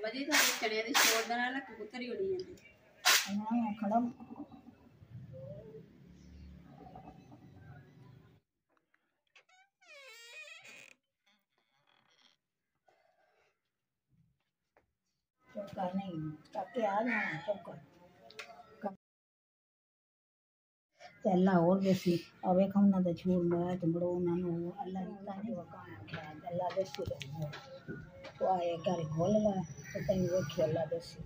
मजे तो चढ़िया दी शोर दा ना कबूतर ही उड़ी जांदे हां खड़ा चौका नहीं काके आ जाना चौका तेला और देसी अवे खाना तो छूर मैं तो बड़ो ना अल्लाह दिता नहीं वकाया क्या अल्लाह देसी तो आए घर खोल ला तो तई वेख अल्लाह देसी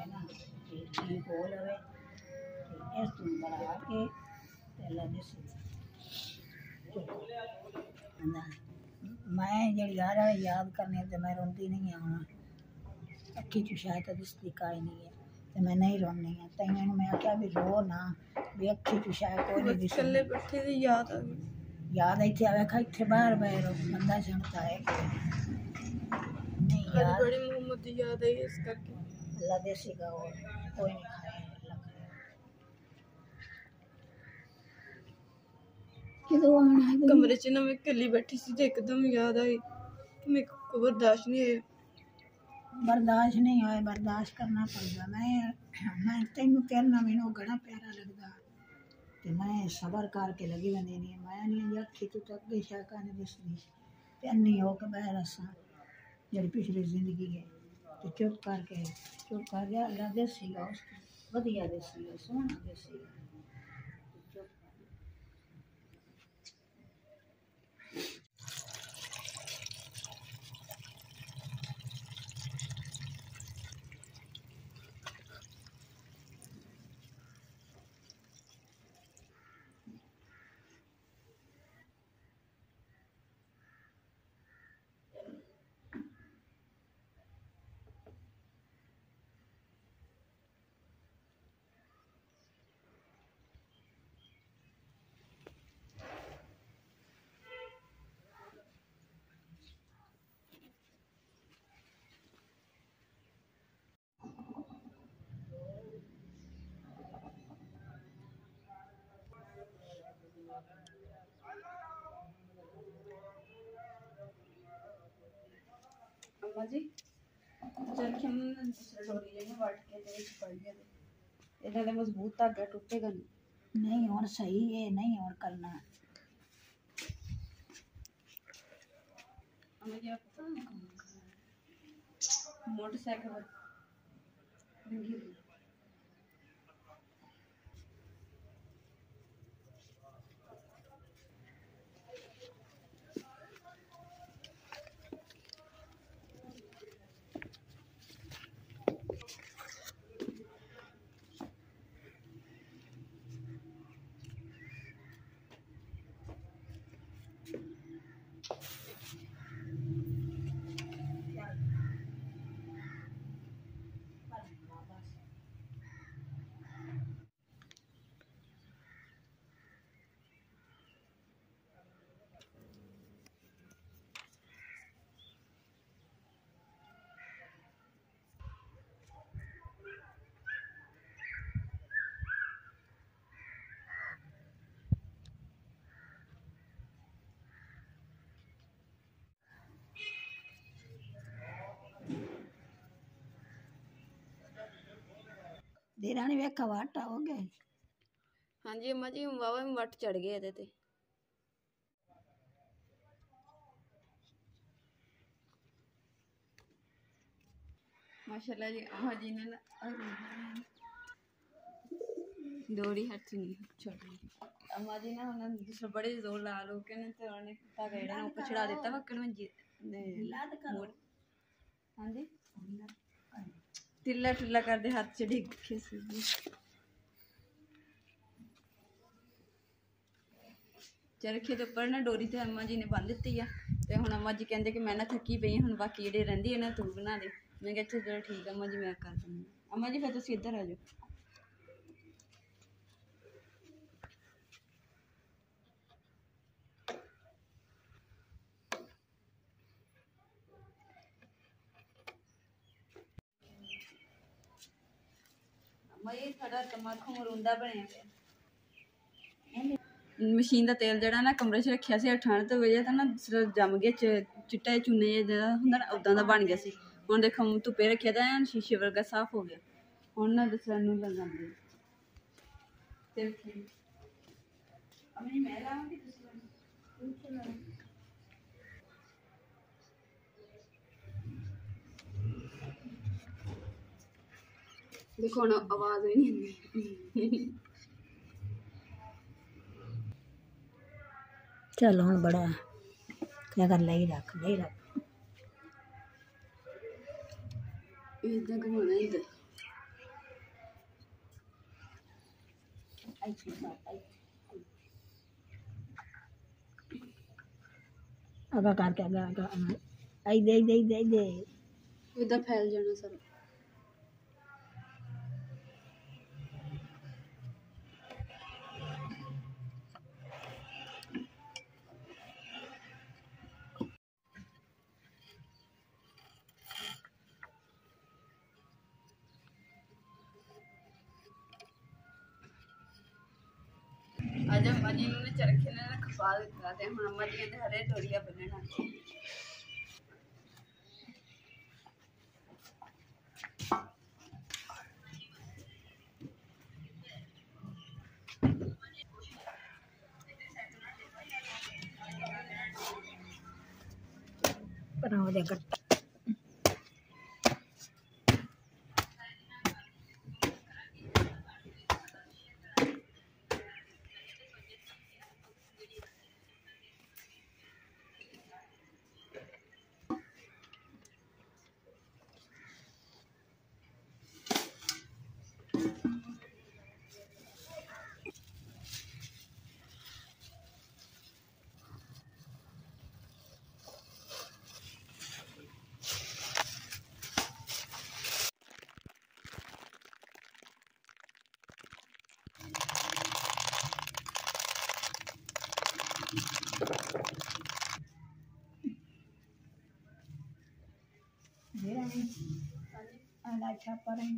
ना ठीक हो लवे इस तुम बना के अल्लाह देसी मैं जड़ी याद करने तो मैं रोंदी नहीं हूँ अखी च शायद दिसती काई नहीं है तो मैं नहीं रोनी है तैयां मैं आख्या भी रो ना भी अखी च शायद कोई नहीं दिसती कल्ले बैठे दी याद आ गई याद इत्थे आवे खा इत्थे बाहर बैठो बंदा सुनता है नहीं याद बड़ी मोहम्मद की याद आई इस करके अल्लाह देसी का और कोई नहीं खाए किदो आना है कमरे च ना मैं कल्ली बैठी सी ते एकदम याद आई मेरे को बर्दाश्त नहीं है बर्दाश्त करना पड़ेगा मैं तेनू तेरना मैनू बड़ा प्यारा लगता ते मैं सबर करके लगी बंदी नहीं मैं नहीं अखी तू तो अगे शाका नहीं दिसदी ते अन्नी हो के बह रसा जेडी पिछली जिंदगी है तो चुप कर जा अल्लाह देसी गा उसको वधिया देसी गा सोहना देसी गा अम्मा जी चल के हम डोरी लेने वाट के ते पड़ गया इधर ले मजबूत धागा टूटेगा नहीं और सही है नहीं और करना अम्मा जी मोटरसाइकिल देरानी वेखा वाटा हो गए हाँ जी अम्मा जी वावा में वट चढ़ गए ਇਹਦੇ ਤੇ माशाल्लाह जी अम्मा जी ने ना दौड़ी हाथ नहीं छोड़ी अम्मा जी ना उन्होंने दूसरा बड़े जोर ला लो के ना तो उन्होंने धागा जेड़ा ऊपर चढ़ा दिता वक्कड़ में हाँ जी टिल्ला टिल्ला कर दे हाथ च डिग के चरखे के उपर ना डोरी तो अम्मा जी ने बन दी है तो हुण अम्मा जी कहते कि मैं ना थकी पई हुण बाकी जेडे रहिंदी है ना तू बना दे मैं कहा अच्छा चलो ठीक है अम्मा जी मैं कर दूँगी अम्मा जी फिर तुसीं इधर आ जाओ अम्मा जी साडा तम्बाकू मरूंदा बने मशीन का तेल जड़ा ना कमरे च रखिया से ठंड तो वजह तो ना जम गया ਚਿੱਟਾ ਜਿਹਾ ਚੂਨੇ ਜਿਹਾ ਹੁੰਦਾ ਨਾ ਉਦਾਂ ਦਾ ਬਣ ਗਿਆ ਸੀ। ਹੁਣ ਦੇਖੋ ਧੁੱਪੇ ਰੱਖਿਆ ਤਾਂ ਐਨ ਸ਼ੀਸ਼ੇ ਵਰਗਾ ਸਾਫ਼ ਹੋ ਗਿਆ। ਹੁਣ ਨਾ ਦੂਸਰਾ ਨੂੰ ਲਗਾਉਂਦੇ ਤੇ ਅਮੀ ਮੈਂ ਲਾਉਂਗੀ ਤੁਸੀਂ देखो ना आवाज भी नहीं आती। चल हुन बड़ा क्या कर ले रख इधर घुमाना इधर आगा करके आगा आई दे दे दे दे इधर फैल जाना सर। आज अम्मा जी ने चरखे ने खपा दिता ते हुण अम्मा जी कहंदे हरे डोरिया बन्नना। बनाओ दे गट्टा छापा रही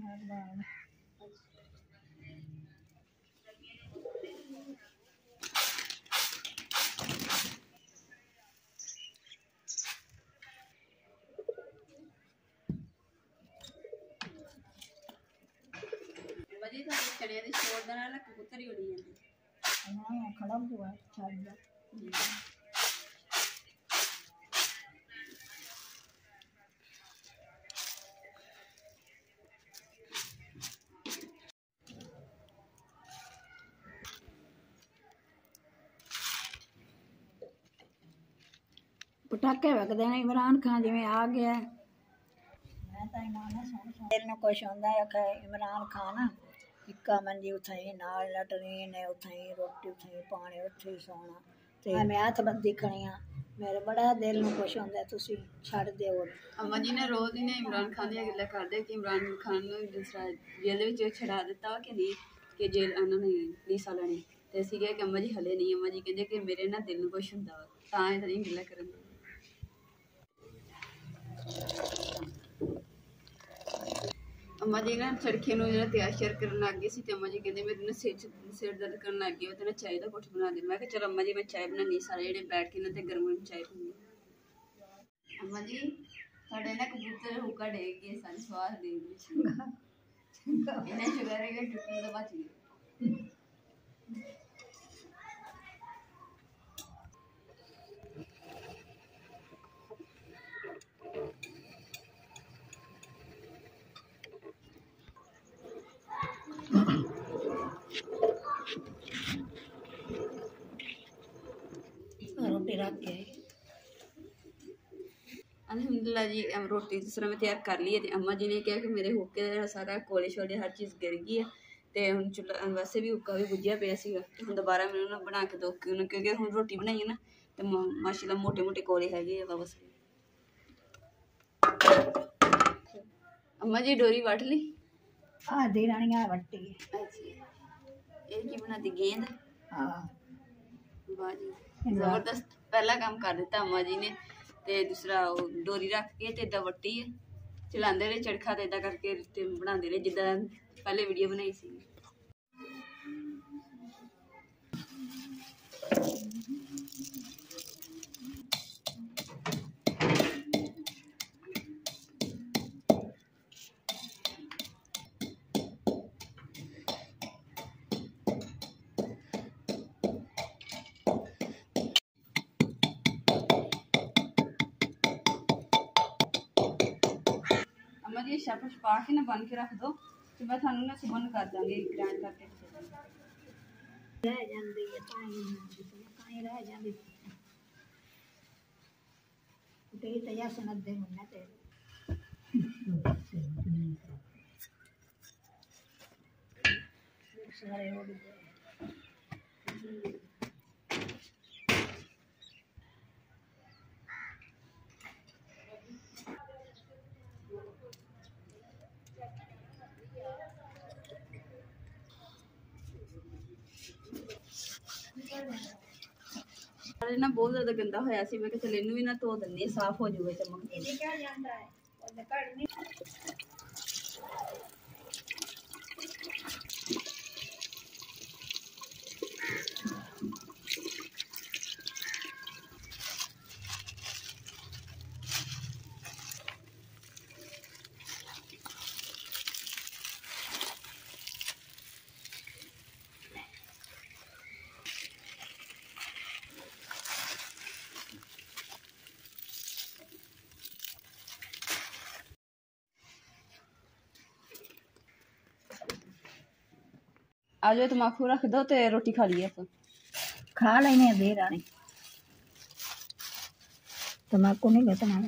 मजी तो चढ़िया दी छोड़ देना ना कबूतर ही उड़ी जाती। हां खड़ा हुआ छाप दा पटाके वगदे ने इमरान खान जिवें आ गया मैं तो इमाना सुन दिल में कुछ होंदा है कि इमरान खान इक्का मंजी उठाई नाल लटरीन है उठाई रोटी उठाई पानी उठे सोना ते मैं हाथ बंदी खणिया मेरे बड़ा दिल में कुछ होंदा तुसी छड़ दे। अम्मा जी ने रोज ही ने इमरान खान दी गल्लां करदे कि इमरान खान नूं दूसरा जेल विच छड़ा दिता कि नहीं कि जेल उन्होंने लीसा लैनी ते असीं कहा कि अम्मा जी हले नहीं। अम्मा जी कहंदे कि मेरे ना दिल नूं कुछ हुंदा तां इह तरह गल्लां करन। अम्मा जी ना चरखे नूं जेह्ड़ा त्यार श्यार करन लग गए सी ते अम्मा जी कहंदे मेरे ना सिर दर्द करन लग गया ते ना चाय दा घुट बना दे। मैं कहा चल अम्मा जी मैं चाय बनानी सारे जेह्ड़े बैठ के ना ते गर्म गर्म चाय पींदे। अम्मा जी साढ़े ना कबूतर हुक्का डेग गए सन स्वाद दे इन्हें शुगर है कि टुटन तो बच गए। रोटी रख के अलहमदुलिल्लाह जी रोटी जिस तरह मैं तैयार कर ली है तो अम्मा जी ने कहा कि मेरे हुक्के का सारा कोले शोले हर चीज़ गिर गई है तो हम चुल्हा वैसे भी हुक्का भी बुझिया पे हम दोबारा मैं उन्होंने बना के दो क्योंकि हम रोटी बनाई है ना तो माशाल्लाह मोटे मोटे कोले है वापस। अम्मा जी डोरी वट ली आधी रानियां वट्टी ये की बना दी गेंद। हाँ वाह जी जबरदस्त पहला काम कर दिता अम्मा जी ने ते दूसरा डोरी रख के ते इदा वट्टी है चलाते रहे चरखा तो इदा करके बनाते रहे जिदा पहले वीडियो बनाई सी। अम्मा जी शप पा के ना बन के रख दो तो मैं थानू ना सुबह कर देंगे ग्राइंड करके रह जाती है कहीं रह जाती ते तया सनद दे मुन्ना ते सारे हो गए ना बहुत ज्यादा गंदा होया सी मैं चल इनू भी ना धो दिंदी साफ हो जाऊगा चमक ये क्या जानता है और कट नहीं आ जाओ तम्बाकू रख दो तो रोटी खा लिए तो खा लेने दे रानी तम्बाकू नहीं लेता ना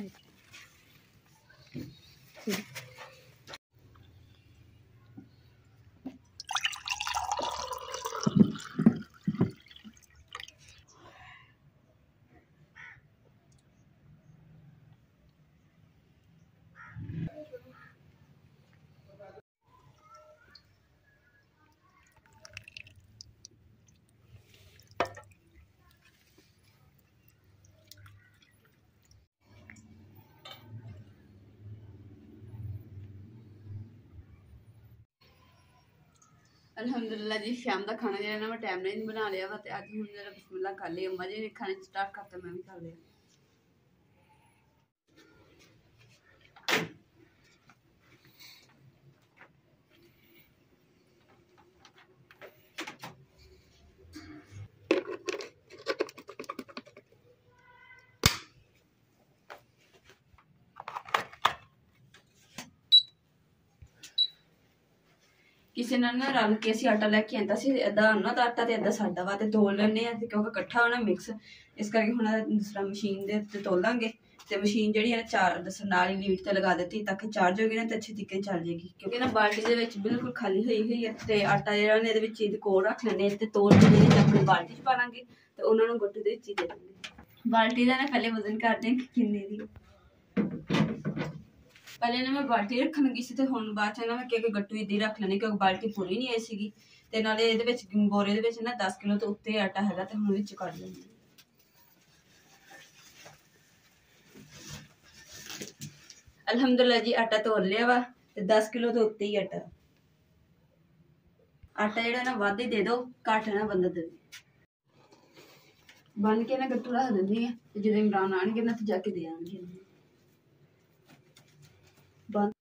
अल्हम्दुलिल्लाह जी शाम का खाना जो ना मैं टाइम नहीं बना लिया वा अज हूँ जरा बिस्मिल्लाह कर लिया अम्मा जी ने खाने स्टार्ट करता मैं भी कर लिया किसी ने ना रल के असी आटा लैके आंदा सी अद्धा उन्हां दा आटा ते अद्धा साडा वा ते तोल लैने आ क्योंकि कट्ठा होना मिक्स इस करके हुण दूसरा मशीन दे ते तोलांगे ते मशीन जेहड़ी है चार नाल ही लीड ते लगा देती ताकि चार्ज होगी ना ते अच्छे तरीके चल जाएगी क्योंकि ना बाल्टी दे विच बिल्कुल खाली हुई है ते आटा जेहड़ा ने इहदे विच इहदे कोल रख लैने ते तोल के जेहड़े अपनी बाल्टी च पा लांगे ते उन्हां नूं गुट्टे दे विच ही दे देंगे बाल्टी दा ना पहले वजन करदे हैं कि किन्ने दी पहले ना मैं बाल्टी रखन लगी सी ते हुण बाद च ना मैं कि गट्टू इदां ही रख लैनी क्योंकि बाल्टी पूरी नहीं आई सीगी ते नाले इहदे विच बोरे दे विच ना 10 किलो तो उत्ते आटा हैगा ते हुण विच कढ लैंदी अल्हम्दुलिल्लाह जी आटा तोल लिया वा ते 10 किलो तो उत्ते ही आटा जेहड़ा ना वध ही दे दो घट ना बंदा दे बन के ना गट्टू रख दिंदी है ते जदों इमरान आणगे ना ते जाके दे आणगे बंद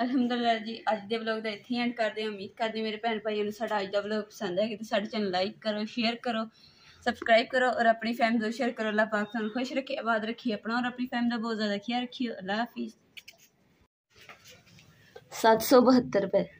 अल्हम्दुलिल्लाह जी अज के व्लॉग का इत्थे एंड करते हैं उम्मीद करते मेरे भैन भाइयों ने साडा अज का व्लॉग पसंद है तो साडे चैनल लाइक करो शेयर करो सबसक्राइब करो और अपनी फैमिली को शेयर करो अल्लाह पाक तुहानू खुश रखे आबाद रखिए अपना और अपनी फैमिली का बहुत ज़्यादा ख्याल रखिए अल्लाह हाफिज़ 772 रुपये